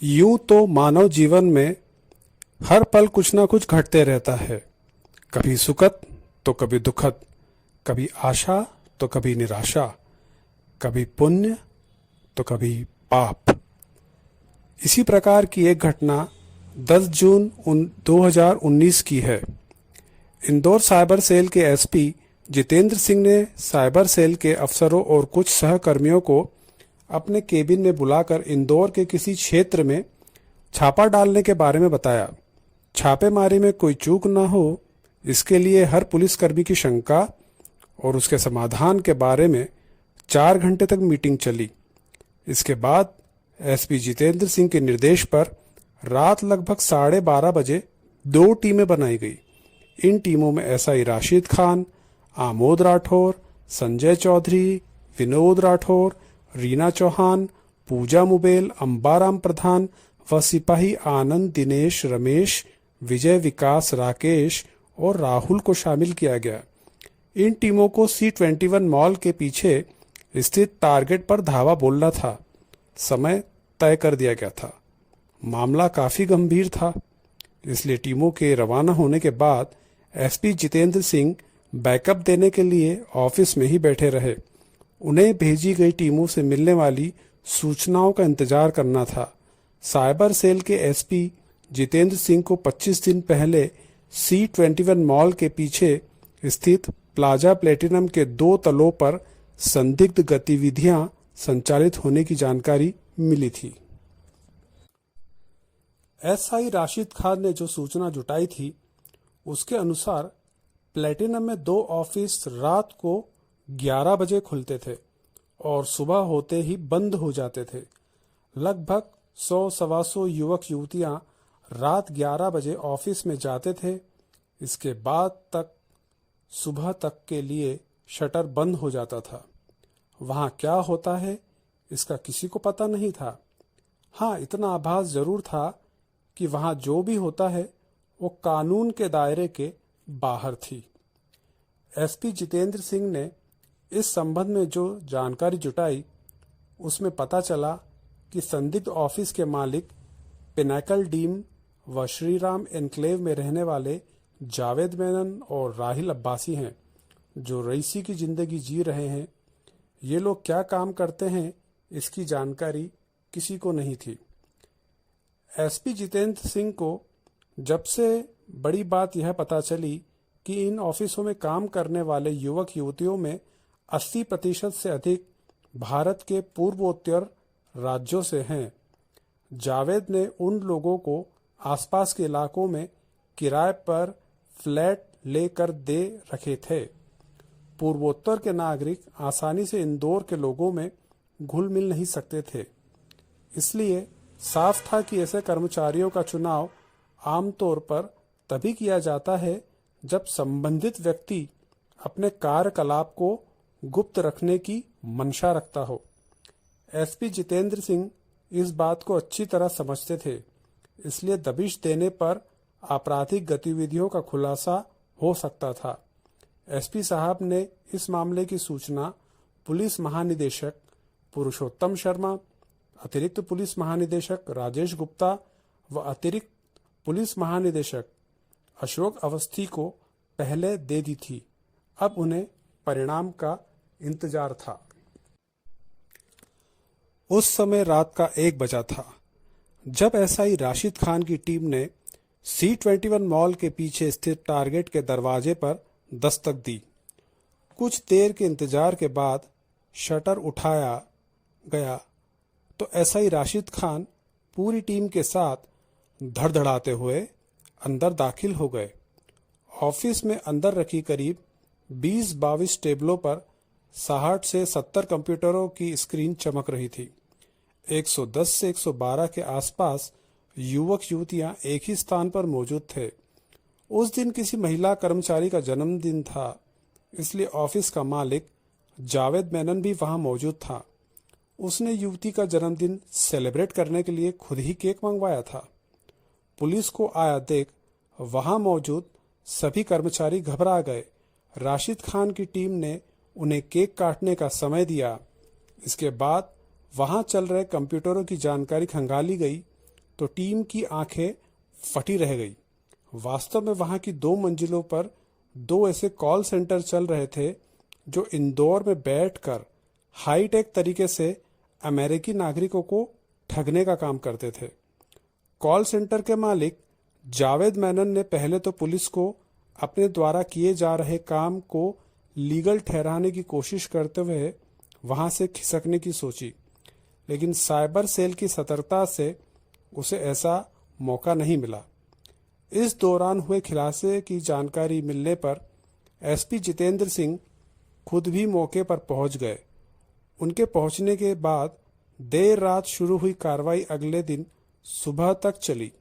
यूं तो मानव जीवन में हर पल कुछ ना कुछ घटते रहता है। कभी सुखद तो कभी दुखद, कभी आशा तो कभी निराशा, कभी पुण्य तो कभी पाप। इसी प्रकार की एक घटना 10 जून 2019 की है। इंदौर साइबर सेल के एसपी जितेंद्र सिंह ने साइबर सेल के अफसरों और कुछ सहकर्मियों को अपने केबिन में बुलाकर इंदौर के किसी क्षेत्र में छापा डालने के बारे में बताया। छापेमारी में कोई चूक न हो, इसके लिए हर पुलिसकर्मी की शंका और उसके समाधान के बारे में 4 घंटे तक मीटिंग चली। इसके बाद एसपी जितेंद्र सिंह के निर्देश पर रात लगभग 12:30 बजे 2 टीमें बनाई गई। इन टीमों में एसआई राशिद खान, आमोद राठौर, संजय चौधरी, विनोद राठौर, रीना चौहान, पूजा मुबेल, अंबाराम प्रधान व सिपाही आनंद, दिनेश, रमेश, विजय, विकास, राकेश और राहुल को शामिल किया गया। इन टीमों को C21 मॉल के पीछे स्थित टारगेट पर धावा बोलना था। समय तय कर दिया गया था। मामला काफी गंभीर था, इसलिए टीमों के रवाना होने के बाद एसपी जितेंद्र सिंह बैकअप देने के लिए ऑफिस में ही बैठे रहे। उन्हें भेजी गई टीमों से मिलने वाली सूचनाओं का इंतजार करना था। साइबर सेल के एसपी जितेंद्र सिंह को 25 दिन पहले C21 मॉल के पीछे स्थित प्लाजा प्लेटिनम के 2 तलों पर संदिग्ध गतिविधियां संचालित होने की जानकारी मिली थी। एसआई राशिद खान ने जो सूचना जुटाई थी, उसके अनुसार प्लेटिनम में 2 ऑफिस रात को 11 बजे खुलते थे और सुबह होते ही बंद हो जाते थे। लगभग 100-125 युवक युवतियां रात 11 बजे ऑफिस में जाते थे। इसके बाद तक सुबह तक के लिए शटर बंद हो जाता था। वहां क्या होता है, इसका किसी को पता नहीं था। हाँ, इतना आभास जरूर था कि वहां जो भी होता है वो कानून के दायरे के बाहर थी। एसपी जितेंद्र सिंह ने इस संबंध में जो जानकारी जुटाई, उसमें पता चला कि संदिग्ध ऑफिस के मालिक पिनाकल डीम व श्रीराम एन्क्लेव में रहने वाले जावेद मेनन और राहिल अब्बासी हैं, जो रईसी की जिंदगी जी रहे हैं। ये लोग क्या काम करते हैं, इसकी जानकारी किसी को नहीं थी। एसपी जितेंद्र सिंह को जब से बड़ी बात यह पता चली कि इन ऑफिसों में काम करने वाले युवक युवतियों में 80% से अधिक भारत के पूर्वोत्तर राज्यों से हैं, जावेद ने उन लोगों को आसपास के इलाकों में किराए पर फ्लैट लेकर दे रखे थे। पूर्वोत्तर के नागरिक आसानी से इंदौर के लोगों में घुल मिल नहीं सकते थे, इसलिए साफ था कि ऐसे कर्मचारियों का चुनाव आमतौर पर तभी किया जाता है जब संबंधित व्यक्ति अपने कार्यकलाप को गुप्त रखने की मंशा रखता हो। एसपी जितेंद्र सिंह इस बात को अच्छी तरह समझते थे, इसलिए दबिश देने पर आपराधिक गतिविधियों का खुलासा हो सकता था। एसपी साहब ने इस मामले की सूचना पुलिस महानिदेशक पुरुषोत्तम शर्मा, अतिरिक्त पुलिस महानिदेशक राजेश गुप्ता व अतिरिक्त पुलिस महानिदेशक अशोक अवस्थी को पहले दे दी थी। अब उन्हें परिणाम का इंतजार था। उस समय रात का 1 बजा था जब एसआई राशिद खान की टीम ने C21 मॉल के पीछे स्थित टारगेट के दरवाजे पर दस्तक दी। कुछ देर के इंतजार के बाद शटर उठाया गया तो एसआई राशिद खान पूरी टीम के साथ धड़धड़ाते हुए अंदर दाखिल हो गए। ऑफिस में अंदर रखी करीब 20-22 टेबलों पर 60 से 70 कंप्यूटरों की स्क्रीन चमक रही थी। 110 से 112 के आसपास युवक युवतियां एक ही स्थान पर मौजूद थे। उस दिन किसी महिला कर्मचारी का जन्मदिन था, इसलिए ऑफिस का मालिक जावेद मेनन भी वहां मौजूद था। उसने युवती का जन्मदिन सेलिब्रेट करने के लिए खुद ही केक मंगवाया था। पुलिस को आया देख वहां मौजूद सभी कर्मचारी घबरा गए। राशिद खान की टीम ने उन्हें केक काटने का समय दिया। इसके बाद वहां चल रहे कंप्यूटरों की जानकारी खंगाली गई तो टीम की आंखें फटी रह गई। वास्तव में वहां की 2 मंजिलों पर 2 ऐसे कॉल सेंटर चल रहे थे जो इंदौर में बैठकर हाईटेक तरीके से अमेरिकी नागरिकों को ठगने का काम करते थे। कॉल सेंटर के मालिक जावेद मेनन ने पहले तो पुलिस को अपने द्वारा किए जा रहे काम को लीगल ठहराने की कोशिश करते हुए वहां से खिसकने की सोची, लेकिन साइबर सेल की सतर्कता से उसे ऐसा मौका नहीं मिला। इस दौरान हुए खुलासे की जानकारी मिलने पर एसपी जितेंद्र सिंह खुद भी मौके पर पहुंच गए। उनके पहुंचने के बाद देर रात शुरू हुई कार्रवाई अगले दिन सुबह तक चली।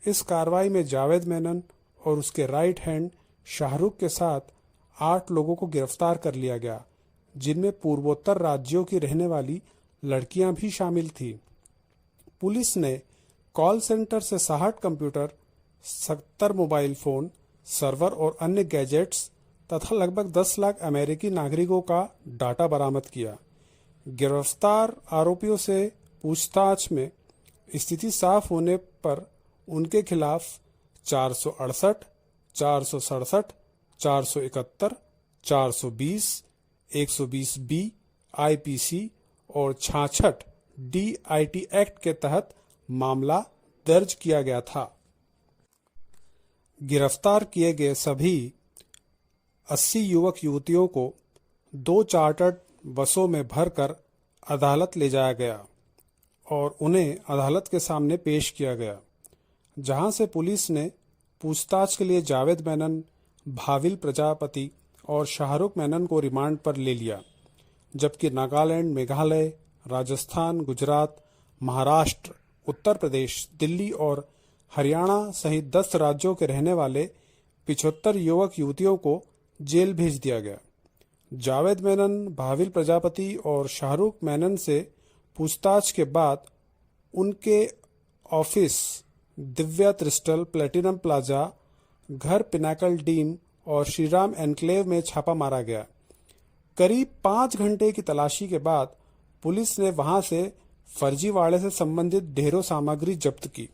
इस कार्रवाई में जावेद मेनन और उसके राइट हैंड शाहरुख के साथ 8 लोगों को गिरफ्तार कर लिया गया, जिनमें पूर्वोत्तर राज्यों की रहने वाली लड़कियां भी शामिल थीं। पुलिस ने कॉल सेंटर से 60 कंप्यूटर, 70 मोबाइल फोन, सर्वर और अन्य गैजेट्स तथा लगभग 10 लाख अमेरिकी नागरिकों का डाटा बरामद किया। गिरफ्तार आरोपियों से पूछताछ में स्थिति साफ होने पर उनके खिलाफ 468, 467, 471, 420, 120 बी आईपीसी और 66 डीआईटी एक्ट के तहत मामला दर्ज किया गया था। गिरफ्तार किए गए सभी 80 युवक युवतियों को 2 चार्टर्ड बसों में भरकर अदालत ले जाया गया और उन्हें अदालत के सामने पेश किया गया, जहां से पुलिस ने पूछताछ के लिए जावेद मेनन, भाविल प्रजापति और शाहरुख मेनन को रिमांड पर ले लिया, जबकि नागालैंड, मेघालय, राजस्थान, गुजरात, महाराष्ट्र, उत्तर प्रदेश, दिल्ली और हरियाणा सहित 10 राज्यों के रहने वाले 75 युवक युवतियों को जेल भेज दिया गया। जावेद मेनन, भाविल प्रजापति और शाहरुख मेनन से पूछताछ के बाद उनके office Divya crystal, platinum plaza, घर पिनाकल डीम और श्रीराम एनक्लेव में छापा मारा गया। करीब 5 घंटे की तलाशी के बाद पुलिस ने वहां से फर्जीवाड़े से संबंधित ढेरों सामग्री जब्त की।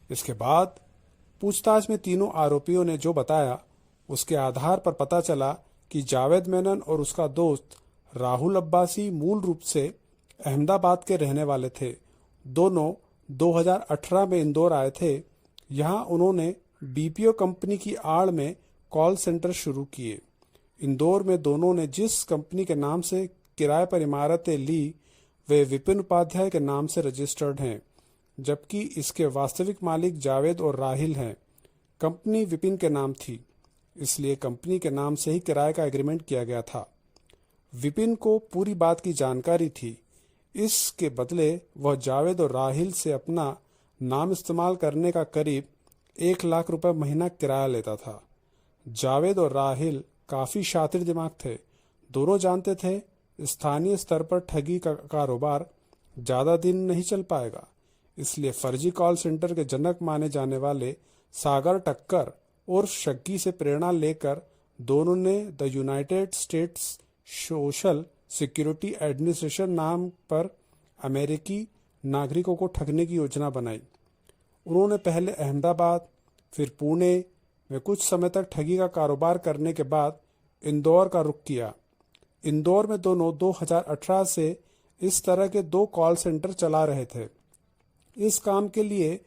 इसके बाद पूछताछ में तीनों आरोपियों ने जो बताया, उसके आधार पर पता चला कि जावेद मेनन और उसका दोस्त राहुल अब्बासी मूल रूप से अहमदाबाद के रहने वाले थे। दोनों 2018 में इंदौर आए थे। यहाँ उन्होंने बीपीओ कंपनी की आड़ में कॉल सेंटर शुरू किए। इंदौर में दोनों ने जिस कंपनी के नाम से किराए पर इमारतें ली वे विपिन उपाध्याय के नाम से रजिस्टर्ड हैं, जबकि इसके वास्तविक मालिक जावेद और राहिल हैं। कंपनी विपिन के नाम थी, इसलिए कंपनी के नाम से ही किराए का एग्रीमेंट किया गया था। विपिन को पूरी बात की जानकारी थी। इसके बदले वह जावेद और राहिल से अपना नाम इस्तेमाल करने का करीब 1 लाख रुपए महीना किराया लेता था। जावेद और राहिल काफी शातिर दिमाग थे। दोनों जानते थे स्थानीय स्तर पर ठगी का कारोबार ज्यादा दिन नहीं चल पाएगा, इसलिए फर्जी कॉल सेंटर के जनक माने जाने वाले सागर टक्कर और शग्गी से प्रेरणा लेकर दोनों ने the United states social security administration नाम पर अमेरिकी नागरिकों को ठगने की योजना बनाई। उन्होंने पहले अहमदाबाद, फिर पुणे में कुछ समय तक ठगी का कारोबार करने के बाद इंदौर का रुख किया। इंदौर में दोनों 2018 से इस तरह के 2 कॉल सेंटर चला रहे थे। इस काम के लिए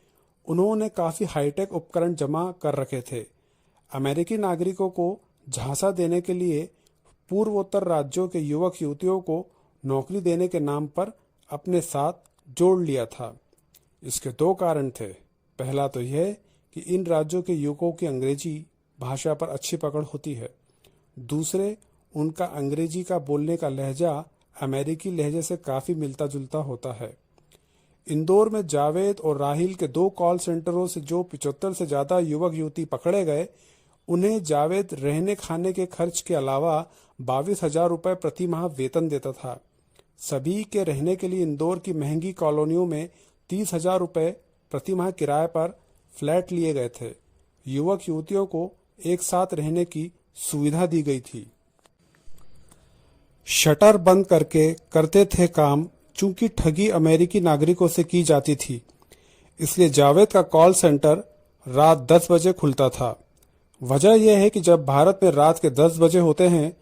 उन्होंने काफी हाईटेक उपकरण जमा कर रखे थे। अमेरिकी नागरिकों को झांसा देने के लिए पूर्वोत्तर राज्यों के युवक युवतियों को नौकरी देने के नाम पर अपने साथ जोड़ लिया था। इसके 2 कारण थे। पहला तो यह कि इन राज्यों के युवकों की अंग्रेजी भाषा पर अच्छी पकड़ होती है। दूसरे, उनका अंग्रेजी का बोलने का लहजा अमेरिकी लहजे से काफी मिलता जुलता होता है। इंदौर में जावेद और राहिल के 2 कॉल सेंटरों से जो 75 से ज्यादा युवक युवती पकड़े गए, उन्हें जावेद रहने खाने के खर्च के अलावा 22,000 रुपए प्रति माह वेतन देता था। सभी के रहने के लिए इंदौर की महंगी कॉलोनियों में 30,000 रुपए प्रति माह किराए पर फ्लैट लिए गए थे। युवक युवतियों को एक साथ रहने की सुविधा दी गई थी। शटर बंद करके करते थे काम, चूंकि ठगी अमेरिकी नागरिकों से की जाती थी। इसलिए जावेद का कॉल सेंटर रात 10 बजे खुलता था। वजह यह है कि जब भारत में रात के 10 बजे होते हैं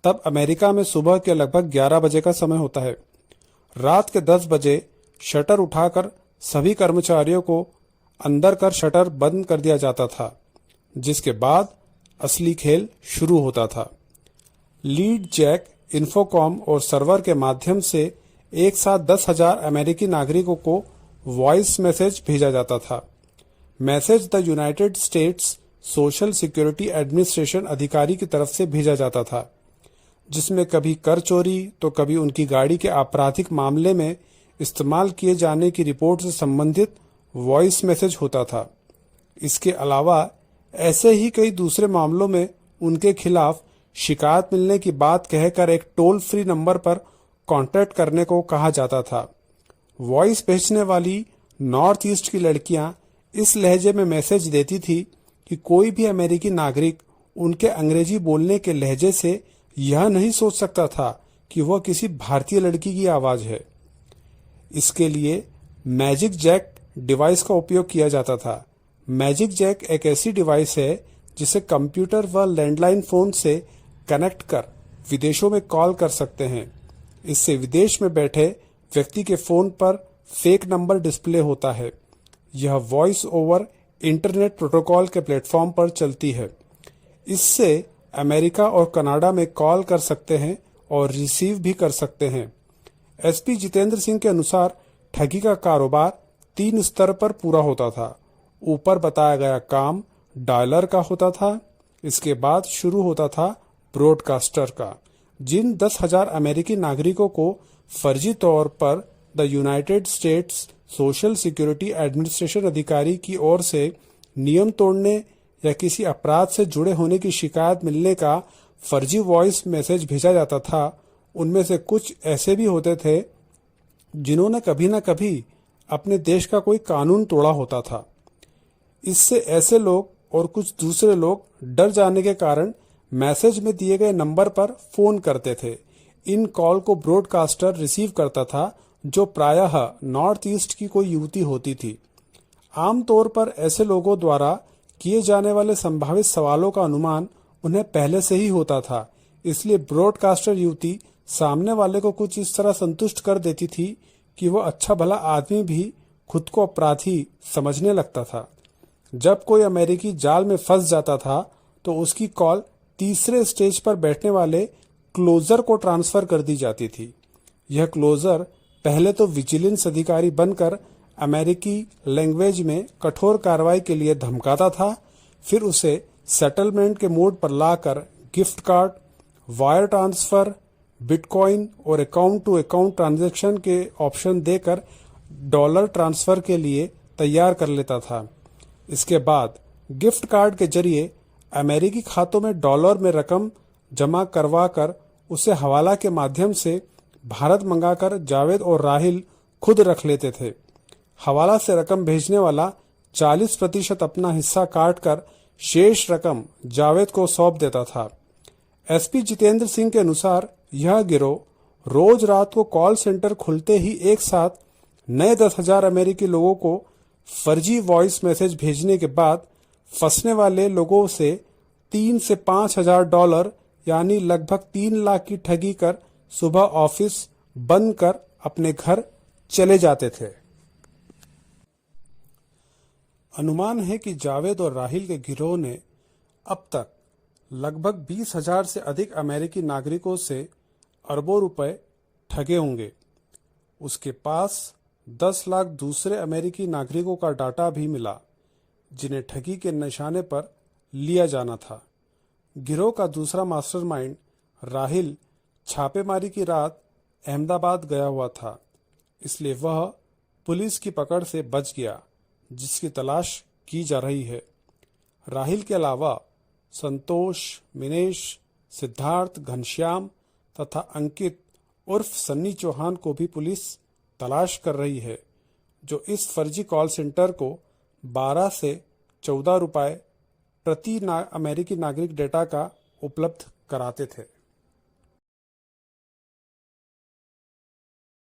तब अमेरिका में सुबह के लगभग 11 बजे का समय होता है। रात के 10 बजे शटर उठाकर सभी कर्मचारियों को अंदर कर शटर बंद कर दिया जाता था, जिसके बाद असली खेल शुरू होता था। लीड जैक, इन्फोकॉम और सर्वर के माध्यम से एक साथ 10,000 अमेरिकी नागरिकों को वॉइस मैसेज भेजा जाता था। Message the United states social security administration अधिकारी की तरफ से भेजा जाता था, जिसमें कभी कर चोरी तो कभी उनकी गाड़ी के आपराधिक मामले में इस्तेमाल किए जाने की रिपोर्ट से संबंधित वॉइस मैसेज होता था। इसके अलावा ऐसे ही कई दूसरे मामलों में उनके खिलाफ शिकायत मिलने की बात कहकर एक टोल फ्री नंबर पर कांटेक्ट करने को कहा जाता था। वॉइस भेजने वाली नॉर्थ ईस्ट की लड़कियां इस लहजे में मैसेज देती थी कि कोई भी अमेरिकी नागरिक उनके अंग्रेजी बोलने के लहजे से यह नहीं सोच सकता था कि वह किसी भारतीय लड़की की आवाज है। इसके लिए मैजिक जैक डिवाइस का उपयोग किया जाता था। मैजिक जैक एक ऐसी डिवाइस है जिसे कंप्यूटर व लैंडलाइन फोन से कनेक्ट कर विदेशों में कॉल कर सकते हैं। इससे विदेश में बैठे व्यक्ति के फोन पर फेक नंबर डिस्प्ले होता है। यह वॉइस ओवर इंटरनेट प्रोटोकॉल के प्लेटफॉर्म पर चलती है। इससे अमेरिका और कनाडा में कॉल कर सकते हैं और रिसीव भी कर सकते हैं। एसपी जितेंद्र सिंह के अनुसार ठगी का कारोबार 3 स्तर पर पूरा होता था। ऊपर बताया गया काम डायलर का होता था। इसके बाद शुरू होता था ब्रॉडकास्टर का, जिन 10,000 अमेरिकी नागरिकों को फर्जी तौर पर the United states social security administration अधिकारी की ओर से नियम तोड़ने या किसी अपराध से जुड़े होने की शिकायत मिलने का फर्जी वॉइस मैसेज भेजा जाता था। उनमें से कुछ ऐसे भी होते थे जिन्होंने कभी न कभी अपने देश का कोई कानून तोड़ा होता था। इससे ऐसे लोग और कुछ दूसरे लोग डर जाने के कारण मैसेज में दिए गए नंबर पर फोन करते थे। इन कॉल को ब्रॉडकास्टर रिसीव करता था, जो प्रायः नॉर्थ ईस्ट की कोई युवती होती थी। आमतौर पर ऐसे लोगों द्वारा किए जाने वाले संभावित सवालों का अनुमान उन्हें पहले से ही होता था। इसलिए ब्रॉडकास्टर युवती सामने वाले को कुछ इस तरह संतुष्ट कर देती थी कि वह अच्छा भला आदमी भी खुद को अपराधी समझने लगता था। जब कोई अमेरिकी जाल में फंस जाता था तो उसकी कॉल तीसरे स्टेज पर बैठने वाले क्लोजर को ट्रांसफर कर दी जाती थी। यह क्लोजर पहले तो विजिलेंस अधिकारी बनकर अमेरिकी लैंग्वेज में कठोर कार्रवाई के लिए धमकाता था, फिर उसे सेटलमेंट के मोड पर लाकर gift card, wire transfer, bitcoin और अकाउंट टू अकाउंट ट्रांजैक्शन के ऑप्शन देकर डॉलर ट्रांसफर के लिए तैयार कर लेता था। इसके बाद गिफ्ट कार्ड के जरिए अमेरिकी खातों में डॉलर में रकम जमा करवा कर उसे हवाला के माध्यम से भारत मंगाकर जावेद और राहिल खुद रख लेते थे। हवाला से रकम भेजने वाला 40% अपना हिस्सा काट कर शेष रकम जावेद को सौंप देता था। एसपी जितेंद्र सिंह के अनुसार यह गिरोह रोज रात को कॉल सेंटर खुलते ही एक साथ नए 10,000 अमेरिकी लोगों को फर्जी वॉइस मैसेज भेजने के बाद फंसने वाले लोगों से 3 से 5,000 डॉलर यानी लगभग 3 लाख की ठगी कर सुबह ऑफिस बंद कर अपने घर चले जाते थे। अनुमान है कि जावेद और राहिल के गिरोह ने अब तक लगभग 20,000 से अधिक अमेरिकी नागरिकों से अरबों रुपए ठगे होंगे। उसके पास 10 लाख दूसरे अमेरिकी नागरिकों का डाटा भी मिला, जिन्हें ठगी के निशाने पर लिया जाना था। गिरोह का दूसरा मास्टरमाइंड राहिल छापेमारी की रात अहमदाबाद गया हुआ था, इसलिए वह पुलिस की पकड़ से बच गया, जिसकी तलाश की जा रही है। राहिल के अलावा संतोष, मिनेश, सिद्धार्थ, घनश्याम तथा अंकित उर्फ सन्नी चौहान को भी पुलिस तलाश कर रही है, जो इस फर्जी कॉल सेंटर को 12 से 14 रुपए प्रति अमेरिकी नागरिक डेटा का उपलब्ध कराते थे।